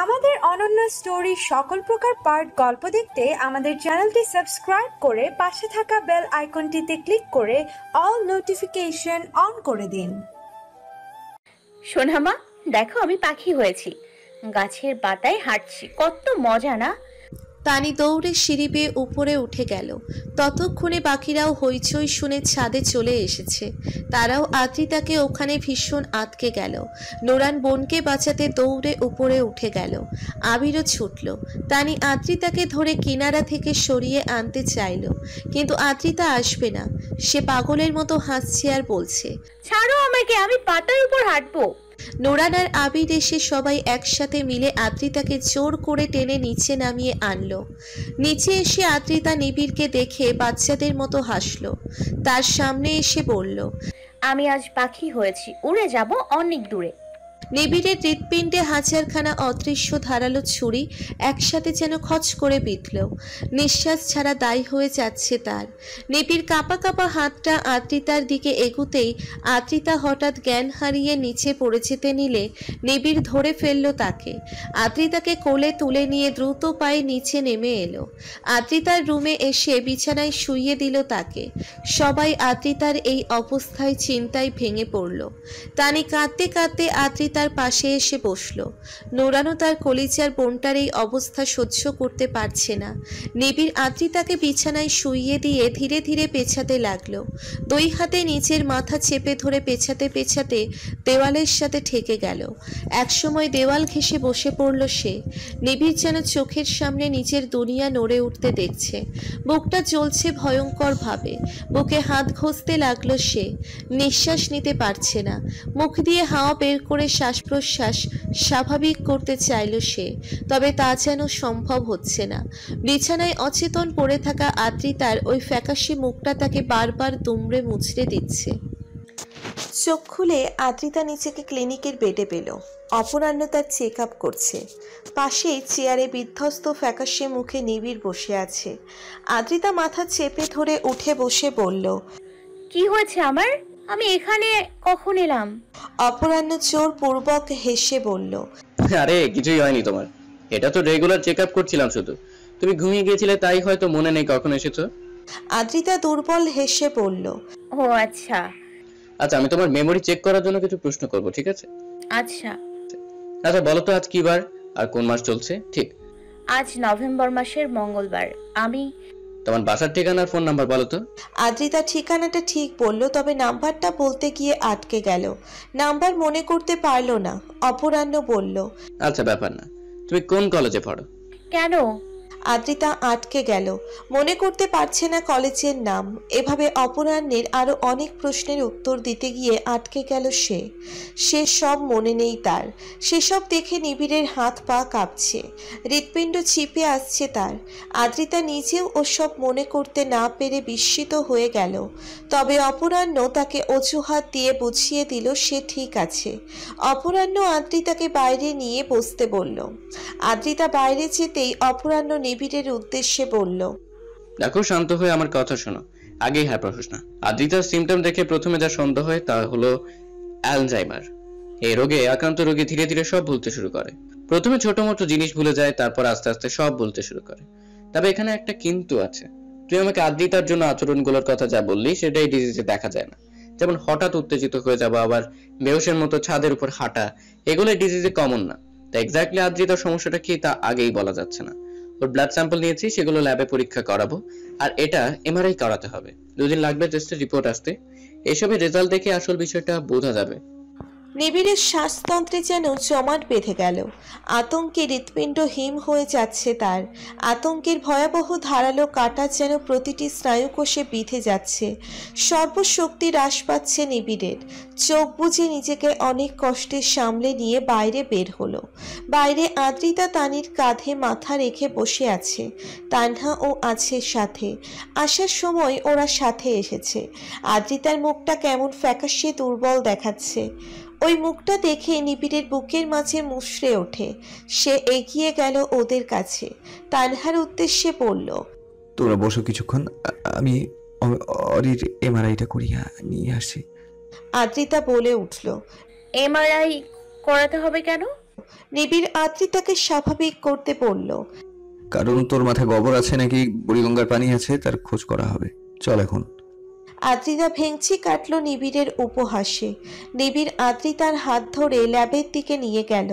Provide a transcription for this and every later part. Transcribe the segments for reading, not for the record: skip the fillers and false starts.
আমাদের অনন্য স্টোরি সকল প্রকার পার্ট গল্প দেখতে আমাদের চ্যানেলটি সাবস্ক্রাইব করে পাশে থাকা বেল আইকনটিতে ক্লিক করে অল নোটিফিকেশন অন করে দিন। সোনামা, দেখো আমি পাখি হয়েছি, গাছের পাতায় হাঁটছি, কত মজা না? তানি দৌড়ে সিঁড়ি বেয়ে উপরে উঠে গেল। ততক্ষণে বাকিরাও হইচই শুনে ছাদে চলে এসেছে। তারাও আদ্রিতাকে ওখানে ভীষণ আটকে গেল। নোরান বোনকে বাঁচাতে দৌড়ে উপরে উঠে গেল। আবিরও ছুটল। তানি আদ্রিতাকে ধরে কিনারা থেকে সরিয়ে আনতে চাইল, কিন্তু আদ্রিতা আসবে না। সে পাগলের মতো হাসছে আর বলছে, ছাড়ো আমাকে, আমি পাতার উপর হাঁটবো। নোরান আর আবির এসে সবাই একসাথে মিলে আদ্রিতাকে জোর করে টেনে নিচে নামিয়ে আনলো। নিচে এসে আদ্রিতা নিবিড়কে দেখে বাচ্চাদের মতো হাসলো। তার সামনে এসে বলল, আমি আজ পাখি হয়েছি, উড়ে যাব অনেক দূরে। নিবিড়ের হৃৎপিণ্ডে হাজারখানা অদৃশ্য ধারালো ছুরি একসাথে যেন খচ করে বিঁধল। নিঃশ্বাস ছাড়া দায়ী হয়ে যাচ্ছে তার। নিবিড় কাঁপা কাঁপা হাতটা আদ্রিতার দিকে এগুতেই আদ্রিতা হঠাৎ জ্ঞান হারিয়ে নিচে পড়ে যেতে নিলে নিবিড় ধরে ফেলল তাকে। আদ্রিতাকে কোলে তুলে নিয়ে দ্রুত পায়ে নিচে নেমে এলো। আদ্রিতার রুমে এসে বিছানায় শুইয়ে দিল তাকে। সবাই আদ্রিতার এই অবস্থায় চিন্তায় ভেঙে পড়ল। তানি কাঁদতে কাঁদতে আদ্রিতার পাশে এসে বসল। নোরানো তার কলিজার বোনটার এই অবস্থা সহ্য করতে পারছে না। নিবিড় আদ্রিতাকে বিছানায় শুইয়ে দিয়ে ধীরে ধীরে পেছাতে লাগলো। দুই হাতে নিচের মাথা চেপে ধরে পেছাতে পেছাতে দেওয়ালের সাথে ঠেকে গেল। একসময় দেওয়াল ঘেঁষে বসে পড়ল সে। নিবিড় যেন চোখের সামনে নিজের দুনিয়া নড়ে উঠতে দেখছে। বুকটা জ্বলছে ভয়ঙ্কর ভাবে। বুকে হাত ঘষতে লাগলো সে। নিঃশ্বাস নিতে পারছে না। মুখ দিয়ে হাওয়া বের করে শ্বাস প্রশ্বাস স্বাভাবিক করতে চাইল সে, তবে তা যেন সম্ভব হচ্ছে না। বিছানায় অচেতন পড়ে থাকা আদ্রিতার ওই ফ্যাকাশে মুখটা তাকে বারবার দুমড়ে মুচড়ে দিচ্ছে। চোখ খুলে আদ্রিতা নিজেকে ক্লিনিকের বেডে পেল। অপরাহ্ন তার চেক আপ করছে। পাশেই চেয়ারে বিধ্বস্ত ফ্যাকাশে মুখে নিবিড় বসে আছে। আদ্রিতা মাথা চেপে ধরে উঠে বসে বলল, কি হয়েছে আমার? আমি এখানে কখন এলাম? অপরাহ্ন চোর পূর্বক হেসে বলল, আরে কিছুই হয়নি তোমার, এটা তো রেগুলার চেক আপ করছিলাম শুধু। তুমি ঘুমিয়ে গিয়েছিলে তাই হয়তো মনে নেই কখন এসেছো। আদ্রিতা দুর্বল হেসে বলল, ও আচ্ছা। আচ্ছা, আমি তোমার মেমোরি চেক করার জন্য কিছু প্রশ্ন করব, ঠিক আছে? আচ্ছা আচ্ছা বলো তো, আজ কি বার আর কোন মাস চলছে? ঠিক আজ নভেম্বর মাসের মঙ্গলবার। আমি তোমার বাসার ঠিকানা আর ফোন নাম্বার বলো তো। আদ্রিতা ঠিকানাটা ঠিক বলল, তবে নাম্বারটা বলতে গিয়ে আটকে গেল। নাম্বার মনে করতে পারল না। অপরাহ্ন বলল, আচ্ছা ব্যাপার না, তুমি কোন কলেজে পড়ো? কেন? আদ্রিতা আটকে গেল। মনে করতে পারছে না কলেজের নাম। এভাবে অপরাহ্নের আরো অনেক প্রশ্নের উত্তর দিতে গিয়ে আটকে গেল সে সব মনে নেই তার। সেসব দেখে নিবিড়ের হাত পা কাঁপছে, হৃৎপিণ্ড চিপে আসছে তার। আদ্রিতা নিজেও ওসব মনে করতে না পেরে বিস্মিত হয়ে গেল। তবে অপরাহ্ন তাকে অজুহাত দিয়ে বুঝিয়ে দিল সে ঠিক আছে। অপরাহ্ন আদ্রিতাকে বাইরে নিয়ে বসতে বলল। আদ্রিতা বাইরে যেতেই অপরাহ্ন নিবিড়ের উদ্দেশ্যে বলল, দেখো, শান্ত হয়ে আমার কথা শোনো। আগেই হ্যাঁ প্রশ্ন। আদ্রিতার সিমটম দেখে প্রথমে যা সন্দেহ হয় তা হলো অ্যালজাইমার। এই রোগে আক্রান্ত রোগী ধীরে ধীরে সব ভুলতে শুরু করে। প্রথমে ছোট মোটো জিনিস ভুলে যায়, তারপর আস্তে আস্তে সব ভুলতে শুরু করে। তবে এখানে একটা কিন্তু আছে। তুই আমাকে আদ্রিতার জন্য আচরণগুলোর কথা যা বললি সেটাই ডিজিজে দেখা যায় না। যেমন হঠাৎ উত্তেজিত হয়ে যাওয়া, আবার বেহোশের মতো ছাদের উপর হাঁটা, এগুলো ডিজিজে কমন না। তা এক্স্যাক্টলি আদ্রিতার সমস্যাটা কি তা আগেই বলা যাচ্ছে না। ওর ব্লাড স্যাম্পল নিয়েছি, সেগুলো ল্যাবে পরীক্ষা করাবো। আর এটা এমআরআই করাতে হবে। 2 দিন লাগবে টেস্টের রিপোর্ট আসতে। এসবের রেজাল্ট দেখে আসল বিষয়টা বোঝা যাবে। নিবিড়ের শ্বাসতন্ত্রে যেন জমাট বেঁধে গেল। আতঙ্কে হৃৎপিণ্ড হিম হয়ে যাচ্ছে তার। আতঙ্কের ভয়াবহ ধারালো কাঁটা যেন প্রতিটি স্নায়ুকোষে বিঁধে যাচ্ছে। সর্বশক্তি হ্রাস পাচ্ছে নিবিড়ের। চোখ বুজে নিজেকে অনেক কষ্টে সামলে নিয়ে বাইরে বের হলো। বাইরে আদ্রিতা তানির কাঁধে মাথা রেখে বসে আছে। তানহাও আছে সাথে। আসার সময় ওরা সাথে এসেছে। আদ্রিতার মুখটা কেমন ফ্যাকাশে দুর্বল দেখাচ্ছে। ওই মুখটা দেখে নিবিড়ের বুকের মাঝে মুষড়ে ওঠে। সে এগিয়ে গেল ওদের কাছে। তানহার উদ্দেশ্যে বলল, তোরা বসো কিছুক্ষণ, আমি অরির এমআরআইটা করিয়া নিয়ে আসি। আদ্রিতা বলে উঠল, এমআরআই করাতে হবে কেন? নিবিড় আদ্রিতাকে স্বাভাবিক করতে বলল। কারণ তোর মাথায় গোবর আছে নাকি বুড়িগঙ্গার পানি আছে তার খোঁজ করা হবে। চল এখন। আদ্রিতা ভেঙচি কাটল নিবিড়ের উপহাসে। নিবিড় আদ্রিতার হাত ধরে ল্যাবের দিকে নিয়ে গেল।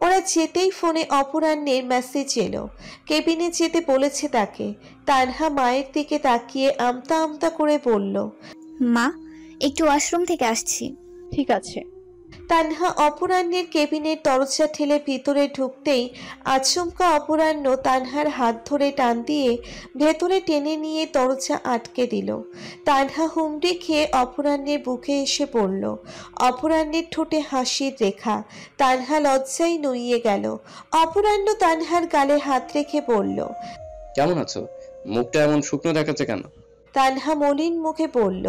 ওরা যেতেই ফোনে অপরাহ্নের মেসেজ এলো। কেবিনে যেতে বলেছে তাকে। তানহা মায়ের দিকে তাকিয়ে আমতা আমতা করে বলল, মা, একটু ওয়াশরুম থেকে আসছি। ঠিক আছে। তানহা অপরাহ্নের কেবিনের দরজা ঠেলে ভিতরে ঢুকতেই আচমকা অপরাহ্ন তানহার হাত ধরে টান দিয়ে ভেতরে টেনে নিয়ে দরজা আটকে দিল। তানহা হুমড়ি খেয়ে অপরাহ্নের বুকে এসে পড়ল। অপরাহ্নের ঠোঁটে হাসির রেখা। তানহা লজ্জায় নুইয়ে গেল। অপরাহ্ন তানহার গালে হাত রেখে বলল, কেমন আছো? মুখটা এমন শুকনো দেখাচ্ছে কেন? তানহা মলিন মুখে বলল,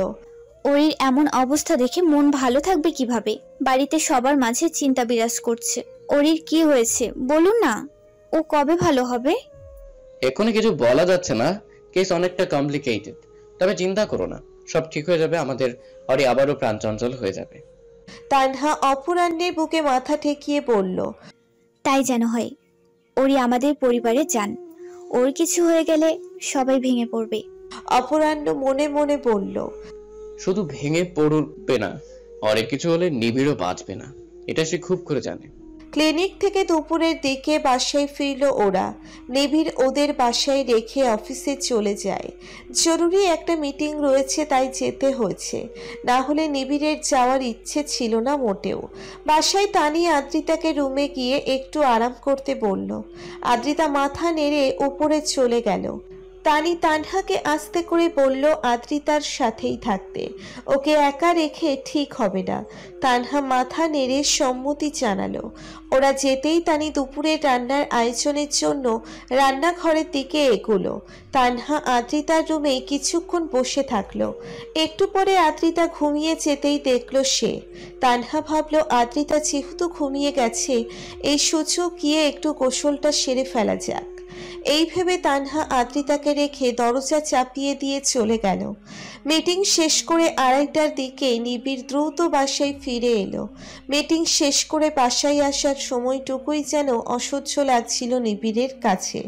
ওরির এমন অবস্থা দেখে মন ভালো থাকবে কিভাবে? বাড়িতে সবার মাঝে চিন্তা বিরাজ করছে। ওরির কি হয়েছে বলুন না, ও কবে ভালো হবে? এখনই কিছু বলা যাচ্ছে না, কেস অনেকটা কমপ্লিকেটেড। তবে চিন্তা করো না, সব ঠিক হয়ে যাবে। আমাদের অরি আবারও প্রাণ চঞ্চল হয়ে যাবে। তানহা অপরাহ্নের বুকে মাথা ঠেকিয়ে বলল, তাই যেন হয়। ওরি আমাদের পরিবারে যান, ওর কিছু হয়ে গেলে সবাই ভেঙে পড়বে। অপরাহ্ন মনে মনে বলল, শুধু ভেঙে পড়বে না, অনেক কিছু হলে নিবিড়ও বাঁচবে না, এটা সে খুব করে জানে। ক্লিনিক থেকে দুপুরের দিকে বাসায় ফিরল ওরা। নিবিড় ওদের বাসায় রেখে অফিসে চলে যায়। জরুরি একটা মিটিং রয়েছে, তাই যেতে হয়েছে। না হলে নিবিড়ের যাওয়ার ইচ্ছে ছিল না মোটেও। বাসায় তানি আদ্রিতাকে রুমে গিয়ে একটু আরাম করতে বলল। আদ্রিতা মাথা নেড়ে উপরে চলে গেল। তানি তানহাকে আস্তে করে বলল আদ্রিতার সাথেই থাকতে। ওকে একা রেখে ঠিক হবে না। তানহা মাথা নেড়ে সম্মতি জানালো। ওরা যেতেই তানি দুপুরে রান্নার আয়োজনের জন্য রান্নাঘরের দিকে এগোলো। তানহা আদ্রিতার রুমে কিছুক্ষণ বসে থাকলো। একটু পরে আদ্রিতা ঘুমিয়ে যেতেই দেখলো সে। তানহা ভাবলো আদ্রিতা যেহেতু ঘুমিয়ে গেছে, এই সুযোগ গিয়ে একটু গোসলটা সেরে ফেলা যাক। এই ভেবে তানহা আদ্রিতাকে রেখে দরজা চাপিয়ে দিয়ে চলে গেল। মিটিং শেষ করে 2:30টার দিকে নিবিড় দ্রুত বাসায় ফিরে এলো। মিটিং শেষ করে বাসায় আসার সময়টুকুই যেন অসহ্য লাগছিল নিবিড়ের কাছে।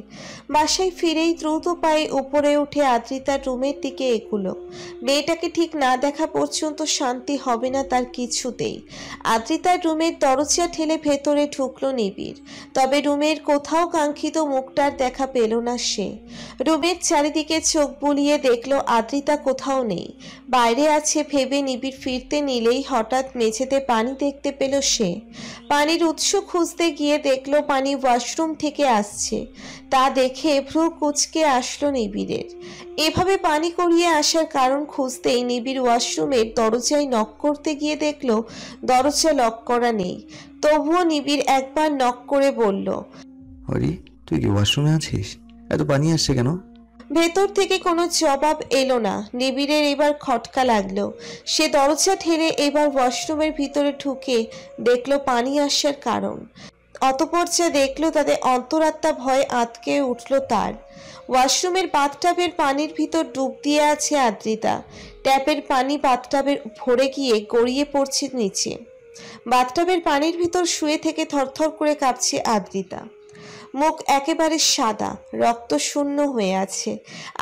বাসায় ফিরেই দ্রুত পায়ে উপরে উঠে আদ্রিতার রুমের দিকে এগুলো। মেয়েটাকে ঠিক না দেখা পর্যন্ত শান্তি হবে না তার কিছুতেই। আদ্রিতার রুমের দরজা ঠেলে ভেতরে ঢুকলো নিবিড়। তবে রুমের কোথাও কাঙ্ক্ষিত মুখটার দেখা পেল না সে। রুমের চারিদিকে চোখ বুলিয়ে দেখলো আদ্রিতা কোথাও নেই। বাইরে আছে ভেবে নিবিড় ফিরতে নিলেই হঠাৎ মেঝেতে পানি দেখতে পেল সে। পানির উৎস খুঁজতে গিয়ে দেখলো পানি ওয়াশরুম থেকে আসছে। তা দেখে ভ্রু কুঁচকে আসলো নিবিড়ের। এভাবে পানি করিয়ে আসার কারণ খুঁজতেই নিবিড় ওয়াশরুমের দরজায় নক করতে গিয়ে দেখলো দরজা লক করা নেই। তবুও নিবিড় একবার নক করে বলল, হরি, তুই কি ওয়াশরুমে আছিস? এত পানি আসছে কেন? ভেতর থেকে কোনো জবাব এলো না। নিবিড়ের এবার খটকা লাগলো। সে দরজা ঠেলে এবার ওয়াশরুমের ভিতরে ঢুকে দেখলো পানি আসার কারণ। অতঃপর যা দেখলো তাতে অন্তরাত্মা ভয় আঁতকে উঠল তার। ওয়াশরুমের বাথটাবের পানির ভিতর ডুব দিয়ে আছে আদ্রিতা। ট্যাপের পানি বাথটাবের ভরে গিয়ে গড়িয়ে পড়ছে নিচে। বাথটাবের পানির ভিতর শুয়ে থেকে থরথর করে কাঁপছে আদ্রিতা। মুখ একেবারে সাদা, রক্ত শূন্য হয়ে আছে।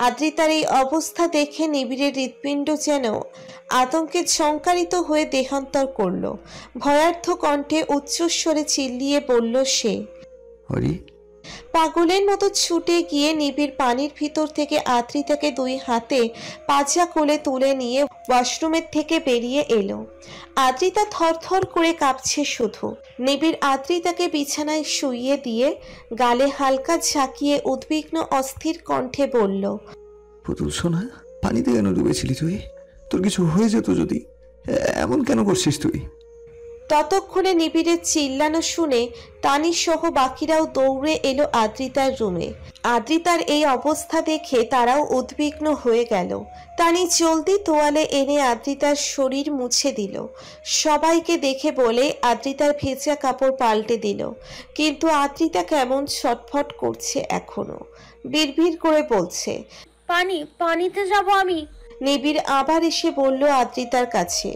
আদ্রিতার এই অবস্থা দেখে নিবিড়ের হৃৎপিণ্ড যেন আতঙ্কে ঝংকারিত হয়ে দেহান্তর করল। ভয়ার্থ কণ্ঠে উচ্চস্বরে চিল্লিয়ে বলল সে। হরি। পাগলের মতো ছুটে গিয়ে নিবিড় পানির ভিতর থেকে আদ্রিতাকে 2 হাতে পাজা কোলে তুলে নিয়ে ওয়াশরুমের থেকে বেরিয়ে এলো। আদ্রিতা থরথর করে কাঁপছে শুধু। নিবিড় আদ্রিতাকে বিছানায় শুইয়ে দিয়ে গালে হালকা ঝাঁকিয়ে উদ্বিগ্ন অস্থির কণ্ঠে বলল, পুতুল সোনা, পানিতে কেন ডুবেছিলি তুই? তোর কিছু হয়ে যেত যদি। এমন কেন করছিস তুই? ততক্ষণে নিবিড়ের চিল্লানো শুনে তানি সহ বাকিরাও দৌড়ে এলো আদ্রিতার রুমে। আদ্রিতার এই অবস্থা দেখে তারাও উদ্বিগ্ন হয়ে গেল। তানি জলদি তোয়ালে এনে আদ্রিতার শরীর মুছে দিল। সবাইকে দেখে বলে আদ্রিতার ভেজা কাপড় পাল্টে দিল। কিন্তু আদ্রিতা কেমন ছটফট করছে এখনো। বিড়বিড় করে বলছে, পানিতে যাব আমি। নিবিড় আবার এসে বলল আদ্রিতার কাছে।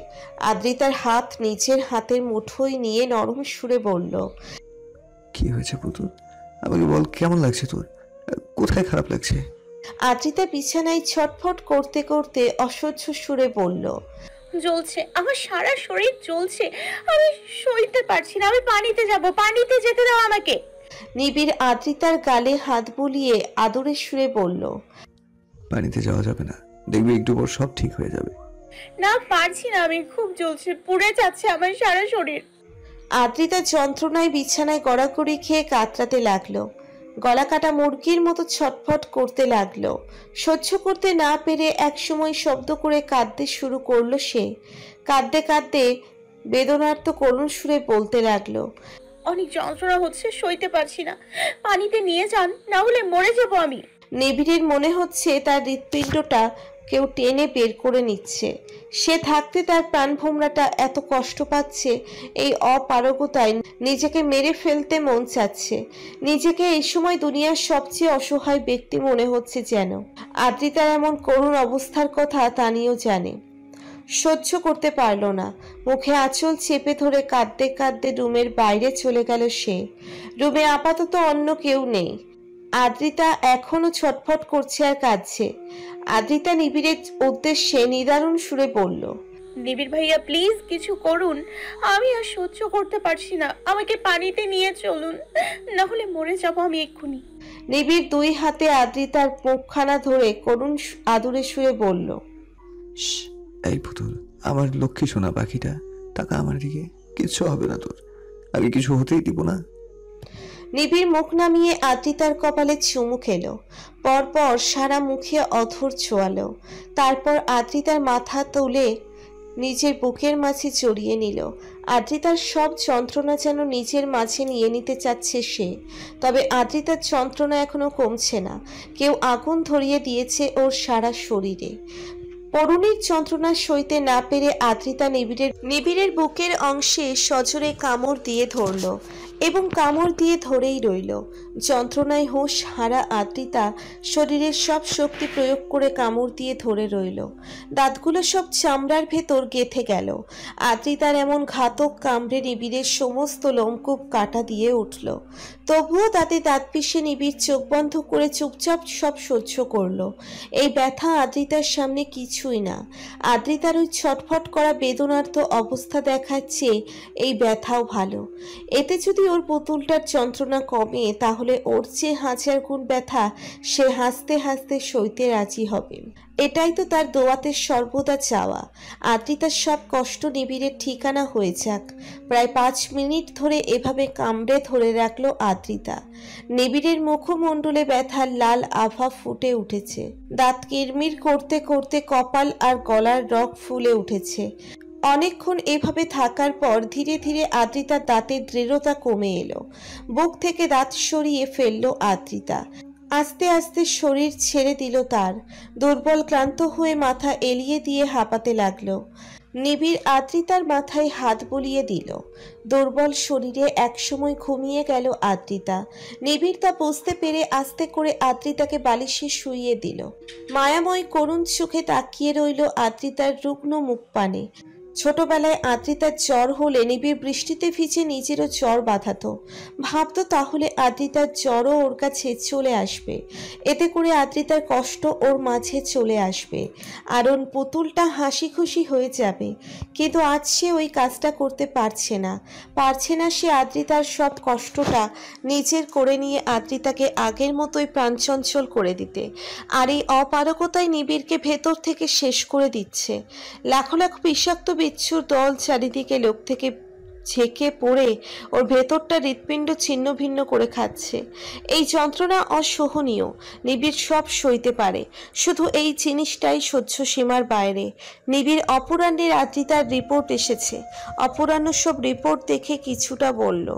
আদ্রিতার হাত নিচের হাতের মুঠোয় নিয়ে নরম সুরে বলল, কি হয়েছে পুতুল? আমাকে বল, কেমন লাগছে তোর? কোথায় খারাপ লাগছে? আদ্রিতা বিছানায় ছটফট করতে করতে অসহ্য সুরে বলল, জ্বলছে, আমার সারা শরীর জ্বলছে, আমি সইতে পারছি না, আমি পানিতে যাব, পানিতে যেতে দাও আমাকে। নিবিড় আদ্রিতার গালে হাত বুলিয়ে আদরের সুরে বলল, পানিতে যাওয়া যাবে না, দেখবি একটু পর সব ঠিক হয়ে যাবে। না পারছি না, আমি খুব জ্বলছে, পুড়ে যাচ্ছে আমার সারা শরীর। আদ্রিতা যন্ত্রণায় বিছানায় গড়াগড়ি খেয়ে কাতরাতে লাগলো। গলা কাটা মুরগির মতো ছটফট করতে লাগলো। সহ্য করতে না পেরে একসময় শব্দ করে কাঁদতে শুরু করলো সে। কাঁদতে কাঁদতে বেদনার্ত করুণ সুরে বলতে লাগলো, অনেক যন্ত্রণা হচ্ছে, সইতে পারছি না, পানিতে নিয়ে যান, না হলে মরে যাব আমি। নিবিড়ের মনে হচ্ছে তার হৃৎপিণ্ডটা কেউ টেনে বের করে নিচ্ছে। সে থাকতে তার প্রাণভোমরাটা এত কষ্ট পাচ্ছে, এই অপারগতায় নিজেকে মেরে ফেলতে মন চাচ্ছে। নিজেকে এই সময় দুনিয়ার সবচেয়ে অসহায় ব্যক্তি মনে হচ্ছে যেন। আদ্রিতার এমন করুণ অবস্থার কথা তানিও জানে। সহ্য করতে পারল না, মুখে আঁচল চেপে ধরে কাঁদতে কাঁদতে রুমের বাইরে চলে গেল সে। রুমে আপাতত অন্য কেউ নেই। আদ্রিতা এখনো ছটফট করছে আর কাঁদছে। আদ্রিতা নিবিড়ের উদ্দেশ্যে নিদারুণ সুরে বলল, নিবিড় ভাইয়া প্লিজ কিছু করুন, আমি আর সহ্য করতে পারছি না, আমাকে পানিতে নিয়ে চলুন, না হলে মরে যাব আমি এক্ষুনি। নিবিড় দুই হাতে আদ্রিতার মুখখানা ধরে করুণ আদুরে সুরে বলল, শ্, এই পুতুল, আমার লক্ষ্মী সোনা পাখিটা, টাকা আমার দিকে, কিচ্ছু হবে না তোর, আমি কিছু হতেই দিব না। নিবিড় মুখ নামিয়ে আদ্রিতার কপালে চুমু খেলো। পরপর সারা মুখে অধর ছোঁয়ালো। তারপর আদ্রিতার মাথা তুলে নিজের বুকের মাঝে জড়িয়ে নিল। আদ্রিতার সব যন্ত্রণা যেন নিজের মাঝে নিয়ে নিতে চাচ্ছে সে। তবে আদ্রিতার যন্ত্রণা এখনো কমছে না। কেউ আগুন ধরিয়ে দিয়েছে ওর সারা শরীরে। পরুণীর যন্ত্রণা সইতে না পেরে আদ্রিতা নিবিড়ের বুকের অংশে সজোরে কামড় দিয়ে ধরল এবং কামড় দিয়ে ধরেই রইল। যন্ত্রণায় হুঁশ হারা আদ্রিতা শরীরের সব শক্তি প্রয়োগ করে কামড় দিয়ে ধরে রইল। দাঁতগুলো সব চামড়ার ভেতর গেঁথে গেল। আদ্রিতার এমন ঘাতক কামড়ে নিবিড়ের সমস্ত লোমকূপ কাটা দিয়ে উঠল। তবুও তাতে দাঁত পিষে নিবিড় চোখ বন্ধ করে চুপচাপ সব সহ্য করল। এই ব্যথা আদ্রিতার সামনে কিছুই না। আদ্রিতার ওই ছটফট করা বেদনার্ত অবস্থা দেখাচ্ছে এই ব্যথাও ভালো। এতে যদি ওর পুতুলটার যন্ত্রণা কমে, তাহলে ওর চেয়ে 1000 গুণ ব্যথা সে হাসতে হাসতে সইতে রাজি হবে। এটাই তো তার দোয়াতে সর্বদা চাওয়া। আদ্রিতার সব কষ্ট নিবিড়ের ঠিকানা হয়ে যাক। প্রায় 5 মিনিট ধরে এভাবে কামড়ে ধরে রাখলো আদ্রিতা। নিবিড়ের মুখমণ্ডলে ব্যথার লাল আভা ফুটে উঠেছে। দাঁত কিরমির করতে করতে কপাল আর গলার রগ ফুলে উঠেছে। অনেকক্ষণ এভাবে থাকার পর ধীরে ধীরে আদ্রিতার দাঁতের দৃঢ়তা কমে এলো। বুক থেকে দাঁত সরিয়ে ফেললো আদ্রিতা। আস্তে আস্তে শরীর ছেড়ে দিল তার। দুর্বল ক্লান্ত হয়ে মাথা এলিয়ে দিয়ে হাঁপাতে লাগলো। নিবিড় আদ্রিতার মাথায় হাত বুলিয়ে দিল। দুর্বল শরীরে একসময় ঘুমিয়ে গেল আদ্রিতা। নিবিড় তা বুঝতে পেরে আস্তে করে আদ্রিতাকে বালিশে শুইয়ে দিল। মায়াময় করুণ চোখে তাকিয়ে রইল আদ্রিতার রুগ্ন মুখ পানে। ছোটবেলায় আদ্রিতার জ্বর হলে নিবিড় বৃষ্টিতে ভিজে নিজেরও জ্বর বাঁধাতো। ভাবতো তাহলে আদ্রিতার জ্বরও ওর কাছে চলে আসবে। এতে করে আদ্রিতার কষ্ট ওর মাঝে চলে আসবে আর ওর পুতুলটা হাসি খুশি হয়ে যাবে। কিন্তু আজ সে ওই কাজটা করতে পারছে না সে আদ্রিতার সব কষ্টটা নিজের করে নিয়ে আদ্রিতাকে আগের মতোই প্রাণচঞ্চল করে দিতে। আর এই অপারগতায় নিবিড়কে ভেতর থেকে শেষ করে দিচ্ছে। লাখো লাখো বিষাক্ত বিচ্ছুর দল চারিদিকে লোক থেকে ঝেঁকে পড়ে ওর ভেতরটা হৃৎপিণ্ড ছিন্ন ভিন্ন করে খাচ্ছে। এই যন্ত্রণা অসহনীয়। নিবিড় সব সইতে পারে, শুধু এই জিনিসটাই সহ্য সীমার বাইরে। নিবিড় অপরাহ্নের আদ্রিতার রিপোর্ট এসেছে। অপরাহ্ন সব রিপোর্ট দেখে কিছুটা বলল।